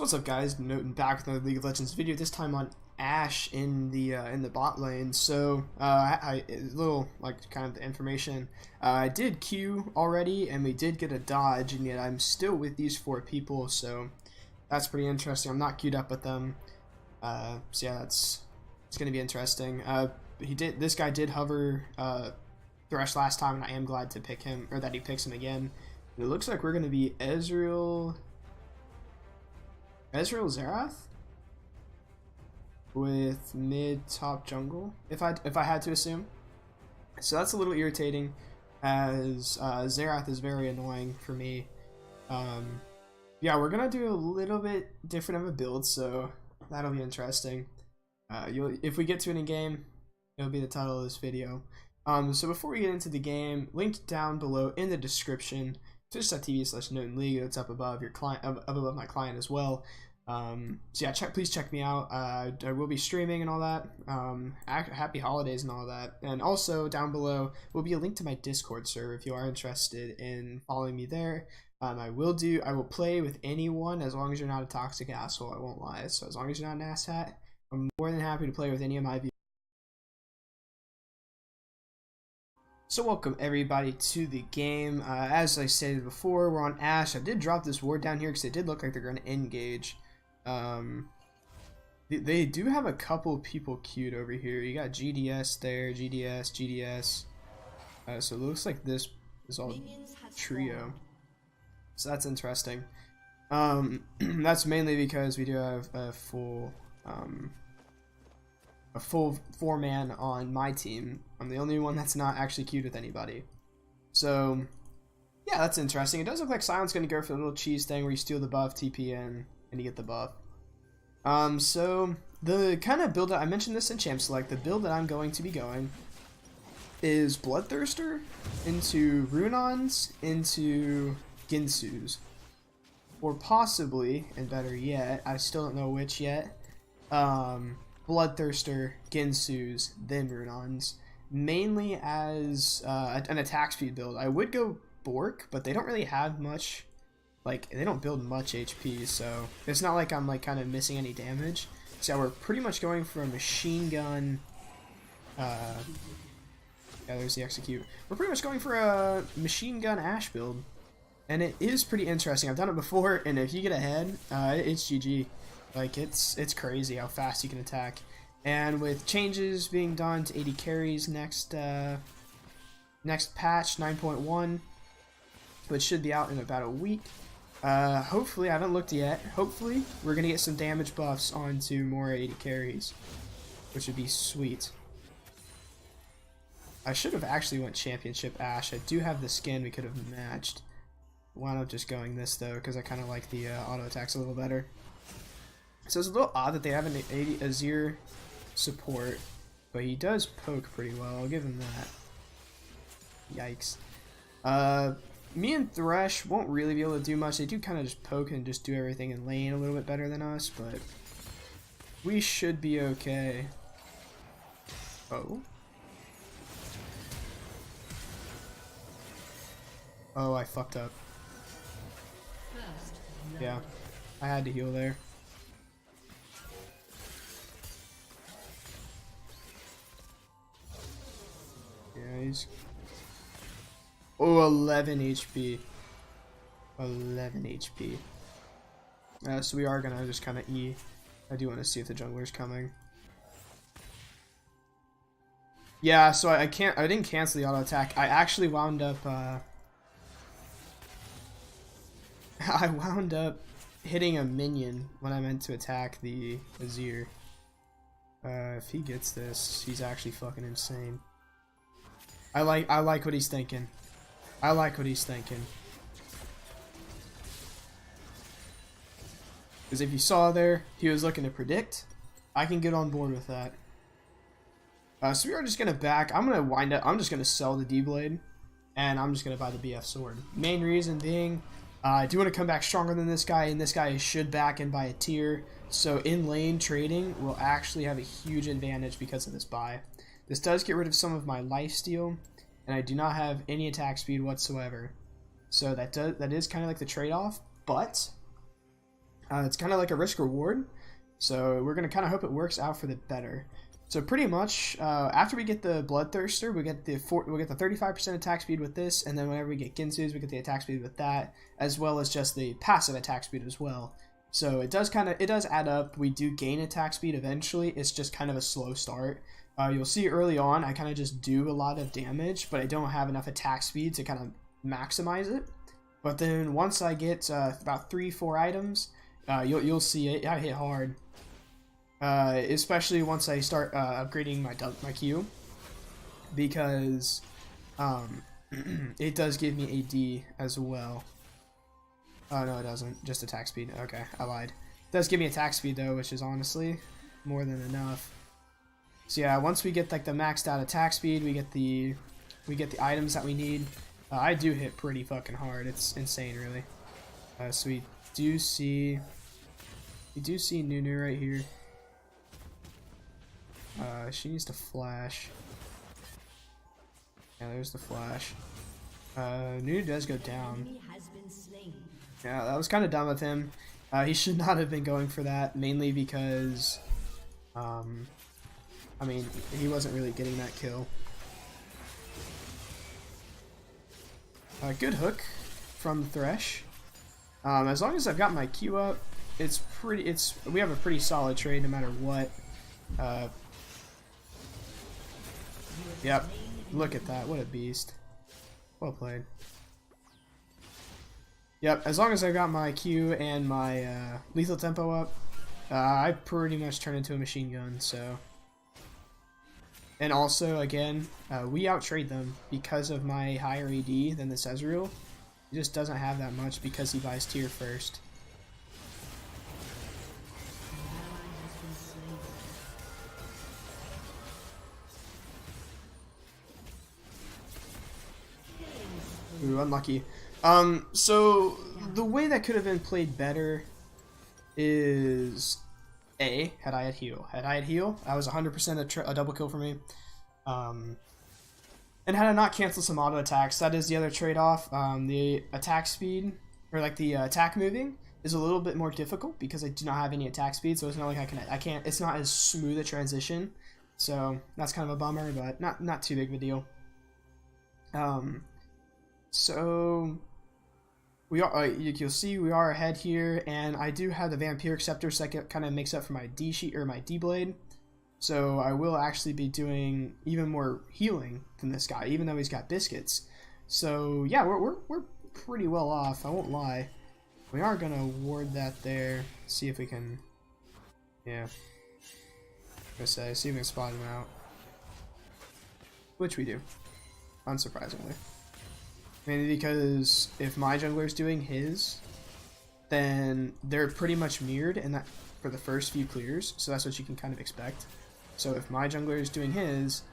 So what's up, guys? Noting back with another League of Legends video. This time on Ashe in the bot lane. So a little like kind of the information. I did queue already, and we did get a dodge, and yet I'm still with these 4 people. So that's pretty interesting. I'm not queued up with them. So yeah, it's gonna be interesting. This guy did hover Thresh last time, and I am glad to pick him, or that he picks him again. It looks like we're gonna be Ezreal Xerath with mid top jungle, if I had to assume. So that's a little irritating, as Xerath is very annoying for me. Yeah, we're gonna do a little bit different of a build, so that'll be interesting. If we get to it in game, it'll be the title of this video. So before we get into the game, link down below in the description, twitch.tv/NotenLeague. It's up above your client, up above my client as well. So yeah, please check me out. I will be streaming and all that. Happy holidays and all that. And also down below will be a link to my Discord server if you are interested in following me there. I will play with anyone as long as you're not a toxic asshole. I won't lie. So as long as you're not an asshat, I'm more than happy to play with any of my viewers. So welcome everybody to the game. As I stated before, we're on Ashe. I did drop this ward down here because it did look like they're going to engage. They do have a couple people queued over here. You got GDS there, GDS. So it looks like this is all trio. So that's interesting. That's mainly because we do have a full 4-man on my team. I'm the only one that's not actually queued with anybody. So yeah, that's interesting. It does look like Silent's gonna go for the little cheese thing where you steal the buff, TP in, and you get the buff. So the kind of build that I mentioned this in Champ Select, the build that I'm going to be going is Bloodthirster into Runons into Ginsus. Or possibly, and better yet, I still don't know which yet, Bloodthirster, Ginsus, then Runons, mainly as an attack speed build. I would go Bork, but they don't really have much, like, they don't build much HP, so it's not like I'm like kind of missing any damage. So we're pretty much going for a machine gun, yeah, there's the execute. We're pretty much going for a machine gun Ashe build, and it is pretty interesting. I've done it before, and if you get ahead, it's GG. Like, it's crazy how fast you can attack. And with changes being done to 80 carries next patch 9.1, which should be out in about a week. Hopefully, I haven't looked yet. Hopefully, we're gonna get some damage buffs onto more 80 carries, which would be sweet. I should have actually went Championship Ashe. I do have the skin we could have matched. Wound up just going this though, because I kind of like the auto attacks a little better. So it's a little odd that they have an Azir support, but he does poke pretty well. I'll give him that. Yikes. Me and Thresh won't really be able to do much. They do kind of just poke and just do everything in lane a little bit better than us, but we should be okay. Oh. Oh, I fucked up. Yeah, I had to heal there. Yeah, he's... Oh, 11 HP. 11 HP. So we are gonna just kind of E. I do want to see if the jungler's coming. Yeah, so I didn't cancel the auto attack. I actually wound up I wound up hitting a minion when I meant to attack the Azir. If he gets this, he's actually fucking insane. I like what he's thinking. I like what he's thinking. Because if you saw there, he was looking to predict. I can get on board with that. So we are just gonna back. I'm gonna wind up. I'm just gonna sell the D-Blade, and I'm just gonna buy the BF sword. Main reason being, I do want to come back stronger than this guy, and this guy should back and buy a tier. So in lane trading will actually have a huge advantage because of this buy. This does get rid of some of my lifesteal, and I do not have any attack speed whatsoever. So that is kind of like the trade-off, but It's kind of like a risk reward, so we're gonna kind of hope it works out for the better. So pretty much, after we get the Bloodthirster, we get the 35% attack speed with this, and then whenever we get Ginsu's, we get the attack speed with that, as well as just the passive attack speed as well. So it does add up. We do gain attack speed eventually. It's just kind of a slow start. You'll see early on, I kind of just do a lot of damage, but I don't have enough attack speed to kind of maximize it. But then once I get about 3-4 items, you'll see it. I hit hard. Especially once I start upgrading my Q, because it does give me AD as well. Oh no, it doesn't. Just attack speed. Okay, I lied. It does give me attack speed though, which is honestly more than enough. So yeah, once we get like the maxed out attack speed, we get the items that we need. I do hit pretty fucking hard. It's insane, really. So we do see Nunu right here. She needs to flash. Yeah, there's the flash. Nunu does go down. Yeah, that was kind of dumb of him. He should not have been going for that, mainly because, I mean, he wasn't really getting that kill. Good hook from Thresh. As long as I've got my Q up, we have a pretty solid trade no matter what. Yep, look at that, what a beast. Well played. Yep, as long as I got my Q and my lethal tempo up, I pretty much turn into a machine gun, so. And also, again, we outtrade them because of my higher AD than the Ezreal. He just doesn't have that much because he buys tier first. Ooh, unlucky. So the way that could have been played better is had I had heal. Had I had heal, I was 100% a double kill for me. And had I not canceled some auto attacks, that is the other trade-off. The attack speed, or like the attack moving, is a little bit more difficult because I do not have any attack speed. So it's not like I can't. It's not as smooth a transition. So that's kind of a bummer, but not too big of a deal. So we are, you'll see we are ahead here, and I do have the Vampiric Scepter, so that kind of makes up for my D sheet or my D blade. So I will actually be doing even more healing than this guy, even though he's got biscuits. So yeah, we're pretty well off. I won't lie. We are gonna ward that there. See if we can. Yeah. See if we can spot him out, which we do, unsurprisingly. Mainly because if my jungler is doing his, then they're pretty much mirrored in that for the first few clears, so that's what you can kind of expect. So if my jungler is doing his,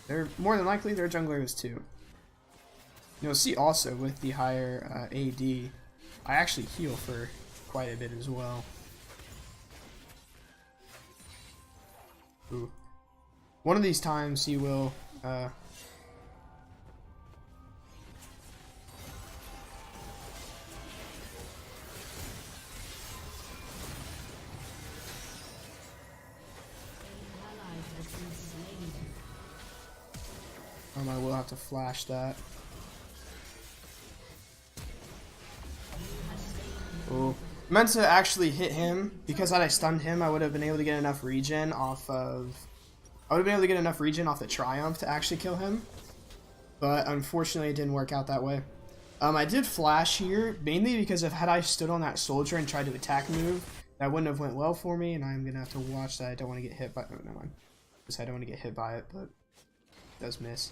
they're more than likely their jungler is too. You'll see also with the higher AD, I actually heal for quite a bit as well. Ooh. One of these times he will I will have to flash that. Ooh. Meant to actually hit him, because had I stunned him, I would have been able to get enough regen off of... I would have been able to get enough regen off the Triumph to actually kill him. But unfortunately it didn't work out that way. I did flash here, mainly because if had I stood on that soldier and tried to attack move, that wouldn't have went well for me, and I'm going to have to watch that. I don't want to get hit by... Oh, never mind. I don't want to get hit by it, but it does miss.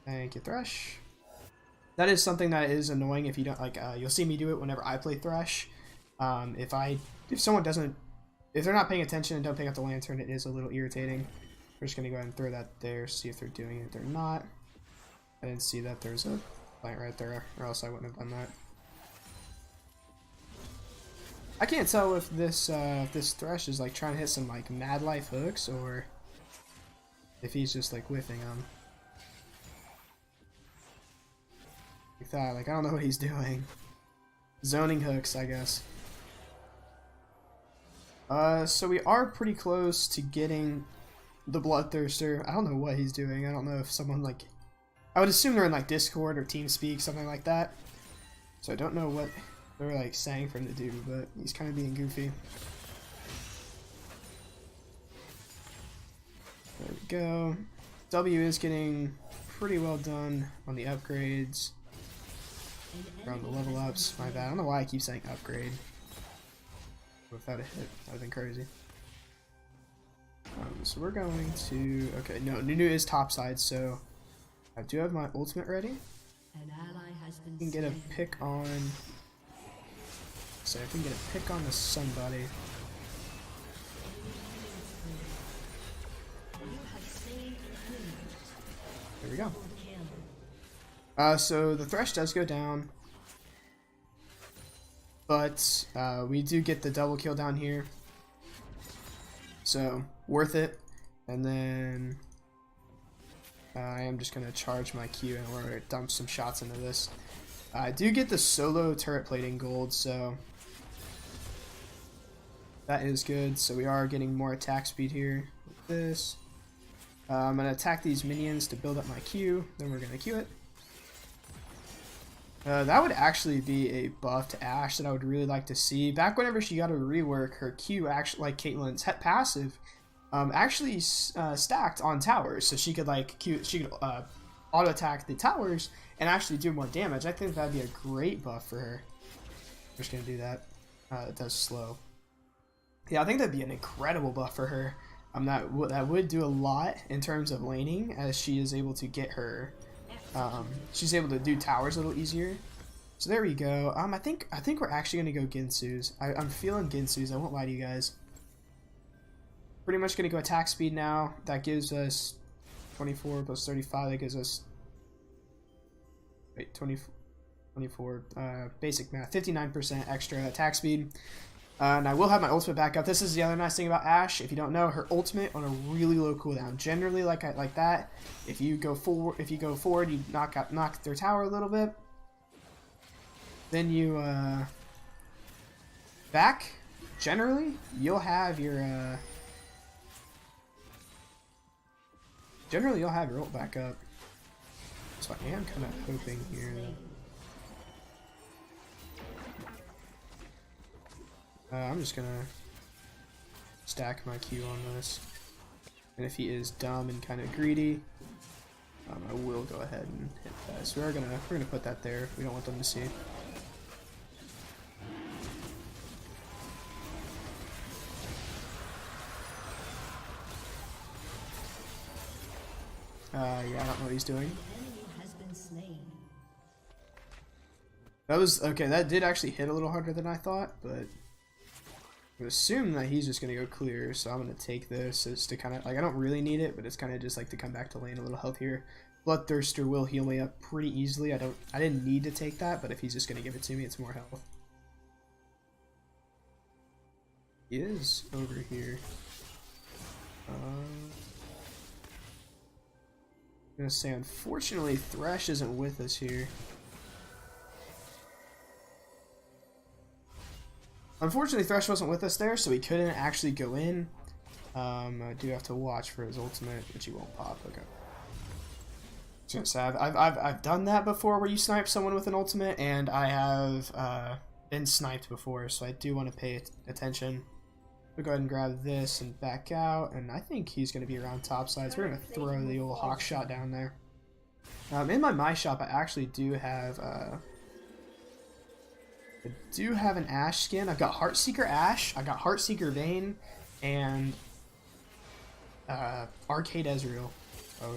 Thank you, Thresh. That is something that is annoying if you don't like. You'll see me do it whenever I play Thresh. If someone doesn't, if they're not paying attention and don't pick up the lantern, it is a little irritating. We're just gonna go ahead and throw that there, see if they're doing it. They're not. I didn't see that there's a plant right there, or else I wouldn't have done that. I can't tell if this Thresh is like trying to hit some like Mad Life hooks or if he's just like whiffing them. Like that, like I don't know what he's doing. Zoning hooks, I guess. So we are pretty close to getting the Bloodthirster. I don't know what he's doing. I don't know if someone like... I would assume they're in like Discord or TeamSpeak, something like that. So I don't know what they're like saying for him to do, but he's kind of being goofy. There we go. W is getting pretty well done on the upgrades. Or on the level ups. My bad. I don't know why I keep saying upgrade. Without a hit, that would have been crazy. So we're going to... Okay, no, Nunu is topside, so I do have my ultimate ready. We can get a pick on... So if we can get a pick on the somebody. There we go. So the Thresh does go down. But we do get the double kill down here. So, worth it. And then I am just going to charge my Q in order to dump some shots into this. I do get the solo turret plating gold, so that is good. So we are getting more attack speed here with this. I'm going to attack these minions to build up my Q. Then we're going to Q it. That would actually be a buff to Ashe that I would really like to see. Back whenever she got a rework, her Q, actually, like Caitlyn's passive, actually stacked on towers, so she could like auto attack the towers and actually do more damage. I think that'd be a great buff for her. I'm just gonna do that. It does slow. Yeah, I think that'd be an incredible buff for her. That would do a lot in terms of laning, as she is able to get her. She's able to do towers a little easier. So there we go. I think we're actually gonna go Ginsu's. I'm feeling Ginsu's. I won't lie to you guys. Pretty much gonna go attack speed now. That gives us 24 plus 35. That gives us 24. Basic math. 59% extra attack speed. And I will have my ultimate back up. This is the other nice thing about Ashe. If you don't know, her ultimate on a really low cooldown. Generally, like that, if you go forward, you knock their tower a little bit. Then you back. Generally, you'll have your ult back up. So I am kind of hoping here. I'm just gonna stack my Q on this, and if he is dumb and kind of greedy, I will go ahead and hit that. So we're gonna put that there. We don't want them to see. Yeah, I don't know what he's doing. That was okay. That did actually hit a little harder than I thought, but I would assume that he's just gonna go clear, so I'm gonna take this as to kind of like, I don't really need it, but it's kind of just like to come back to lane a little healthier. Bloodthirster will heal me up pretty easily. I didn't need to take that, but if he's just gonna give it to me, it's more health. He is over here. I'm gonna say, unfortunately, Thresh isn't with us here. Unfortunately, Thresh wasn't with us there, so he couldn't actually go in. I do have to watch for his ultimate, which he won't pop. Okay. So sad. I've done that before, where you snipe someone with an ultimate, and I have been sniped before, so I do want to pay attention. We'll go ahead and grab this and back out, and I think he's going to be around top side, so we're going to throw the old hawk shot down there. In my shop, I actually do have an Ashe skin. I've got Heartseeker Ashe, I got Heartseeker Vayne, and Arcade Ezreal. Oh,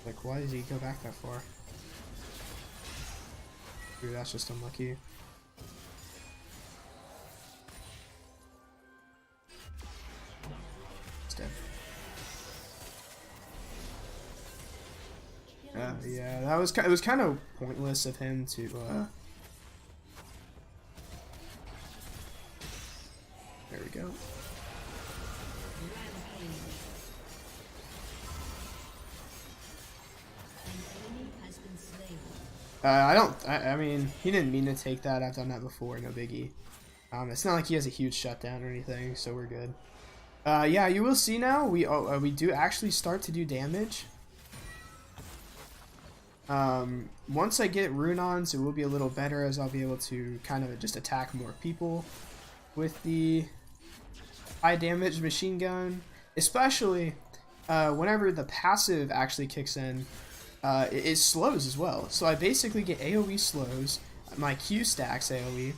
like, why did he go back that far? Dude, that's just unlucky. It's dead. Yeah, it was kind of pointless of him to there we go. I mean, he didn't mean to take that. I've done that before, no biggie. It's not like he has a huge shutdown or anything, so we're good. Yeah, you will see now, we do actually start to do damage. Once I get rune-ons, it will be a little better, as I'll be able to kind of just attack more people with the high damage machine gun, especially whenever the passive actually kicks in. It slows as well, so I basically get AoE slows, my Q stacks AoE.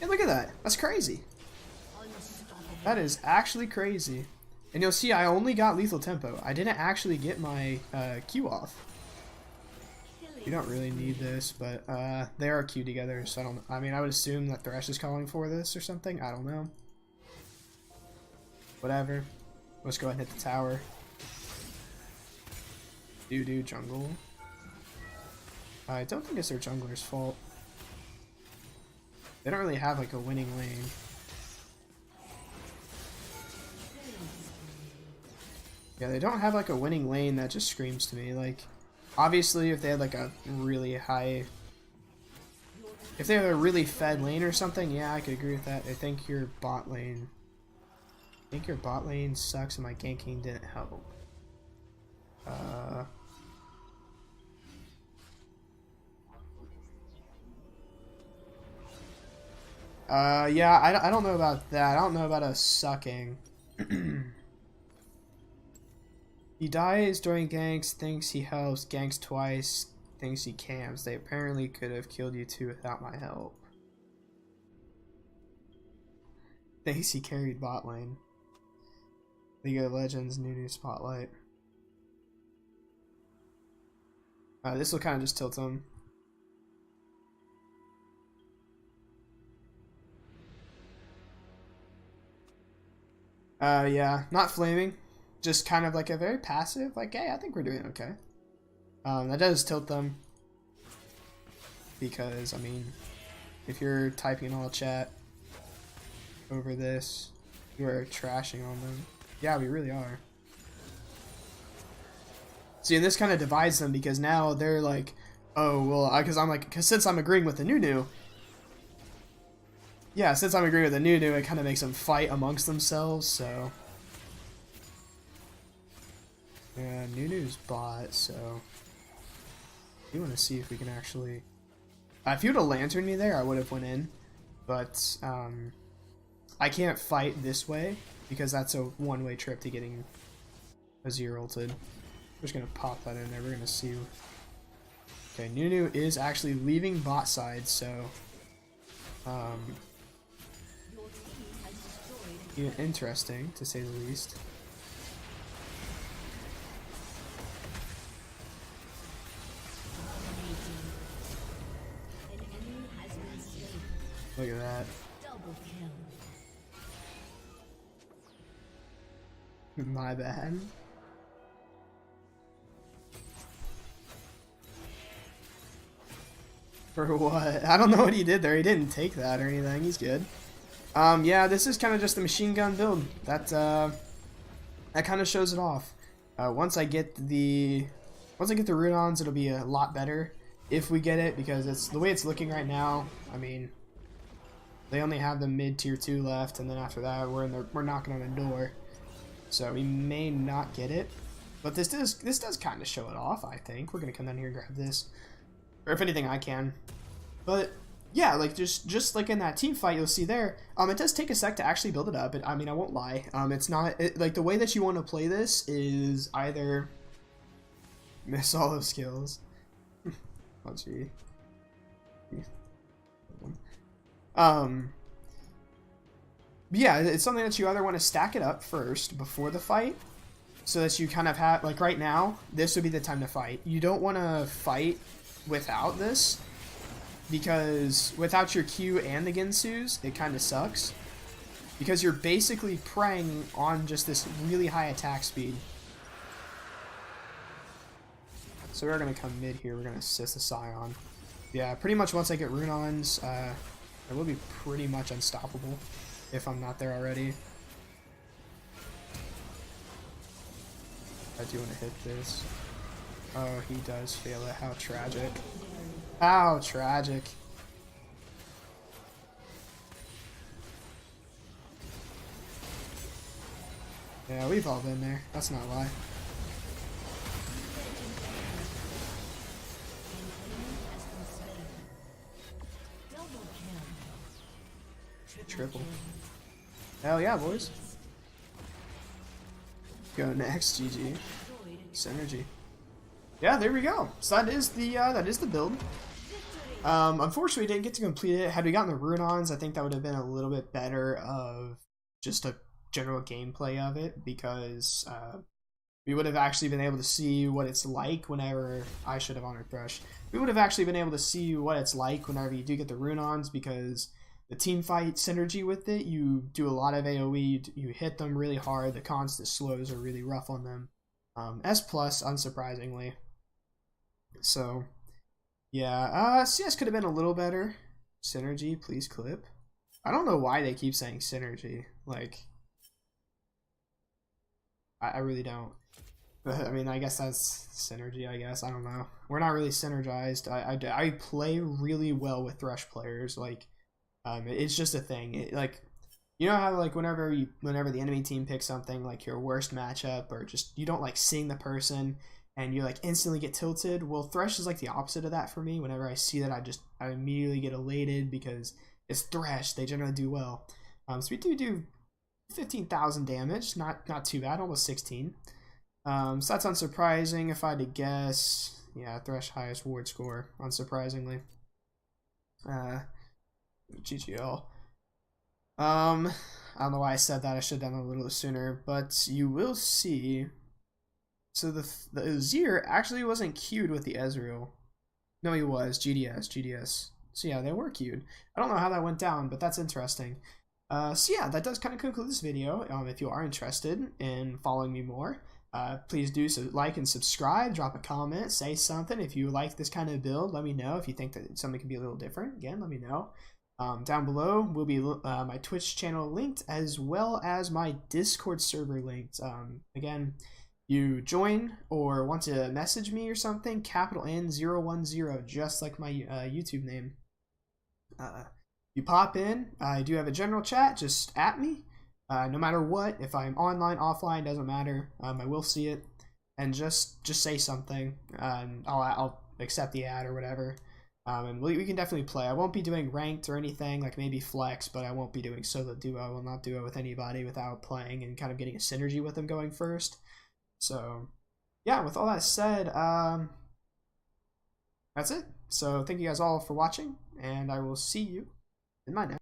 Hey, look at that, that's crazy. That is actually crazy. And you'll see I only got lethal tempo. I didn't actually get my Q off. You don't really need this, but they are queued together, so I mean, I would assume that Thresh is calling for this or something. I don't know. Whatever. Let's go ahead and hit the tower. Do jungle. I don't think it's their jungler's fault. They don't really have like a winning lane. Yeah, they don't have like a winning lane. That just screams to me. Like, obviously, if they had like a really high, if they had a really fed lane or something, yeah, I could agree with that. I think your bot lane, sucks, and my ganking didn't help. Yeah, I don't know about that. I don't know about us sucking. He dies during ganks, thinks he helps, ganks twice, thinks he camps. They apparently could have killed you too without my help. Thinks he carried bot lane. League of Legends, new spotlight. This will kind of just tilt him. Yeah, not flaming. Just kind of like a very passive, like, hey, I think we're doing okay. That does tilt them. Because, I mean, if you're typing all chat over this, you are trashing on them. Yeah, we really are. See, and this kind of divides them because now they're like, oh, well, because since I'm agreeing with the Nunu, yeah, since I'm agreeing with the Nunu, it kind of makes them fight amongst themselves, so. Yeah, Nunu's bot, so. We want to see if we can actually. If you would have lanterned me there, I would have went in, but I can't fight this way because that's a one-way trip to getting Azir ulted. We're just gonna pop that in there. We're gonna see. Okay, Nunu is actually leaving bot side, so interesting to say the least. Look at that. My bad. For what? I don't know what he did there. He didn't take that or anything. He's good. Yeah, this is kind of just the machine gun build. That kind of shows it off. Once I get the rune-ons, it'll be a lot better if we get it, because it's the way it's looking right now. I mean, they only have the mid tier 2 left, and then after that, we're knocking on the door. So we may not get it, but this does kind of show it off. I think we're gonna come down here and grab this, or if anything, I can. But yeah, like just like in that team fight, you'll see there. It does take a sec to actually build it up. I mean, I won't lie. It's not like the way that you want to play this is either miss all those skills. Oh gee. Yeah, it's something that you either want to stack it up first before the fight, so that you kind of have, like right now, this would be the time to fight. You don't want to fight without this, because without your Q and the Ginsus, it kind of sucks. Because you're basically preying on just this really high attack speed. So we're going to come mid here, we're going to assist the Scion. Yeah, pretty much once I get rune-ons, I will be pretty much unstoppable, if I'm not there already. I do want to hit this. Oh, he does fail it. How tragic. How tragic. Yeah, we've all been there. That's not why. Triple. Hell yeah, boys. Go next, GG. Synergy. Yeah, there we go. So that is the build. Unfortunately, we didn't get to complete it. Had we gotten the Rune-Ons, I think that would have been a little bit better of just a general gameplay of it, because we would have actually been able to see what it's like whenever I should have honored Thresh. We would have actually been able to see what it's like whenever you do get the Rune-Ons, because the team fight synergy with it, you do a lot of AoE, you hit them really hard, the constant slows are really rough on them. S plus, unsurprisingly. So, yeah, CS could have been a little better. Synergy, please clip. I don't know why they keep saying synergy. Like, I really don't. But, I mean, I guess that's synergy, I guess. I don't know. We're not really synergized. I play really well with Thresh players. Like, it's just a thing. Like, you know how, like, whenever the enemy team picks something, like your worst matchup, or just you don't like seeing the person and you like instantly get tilted. Well, Thresh is like the opposite of that for me. Whenever I see that, I immediately get elated because it's Thresh. They generally do well. So we do 15,000 damage. Not too bad. Almost 16. So that's unsurprising. If I had to guess, yeah, Thresh highest ward score, unsurprisingly. GGL. I don't know why I said that. I should have done it a little sooner, but you will see. So the Azir actually wasn't queued with the Ezreal. No, he was. GDS. So yeah, they were queued. I don't know how that went down, but that's interesting. So yeah, that does kind of conclude this video. If you are interested in following me more, please do so, like and subscribe, drop a comment, say something. If you like this kind of build, let me know. If you think that something could be a little different, again, let me know. Down below will be my Twitch channel linked, as well as my Discord server linked. Again, you join or want to message me or something, capital N010, just like my YouTube name. You pop in. I do have a general chat. Just at me. No matter what, if I'm online, offline, doesn't matter. I will see it, and just say something, and I'll accept the ad or whatever. And we can definitely play. I won't be doing ranked or anything, like maybe flex, but I won't be doing solo duo. I will not duo with anybody without playing and kind of getting a synergy with them going first. So, yeah, with all that said, that's it. So thank you guys all for watching, and I will see you in my next.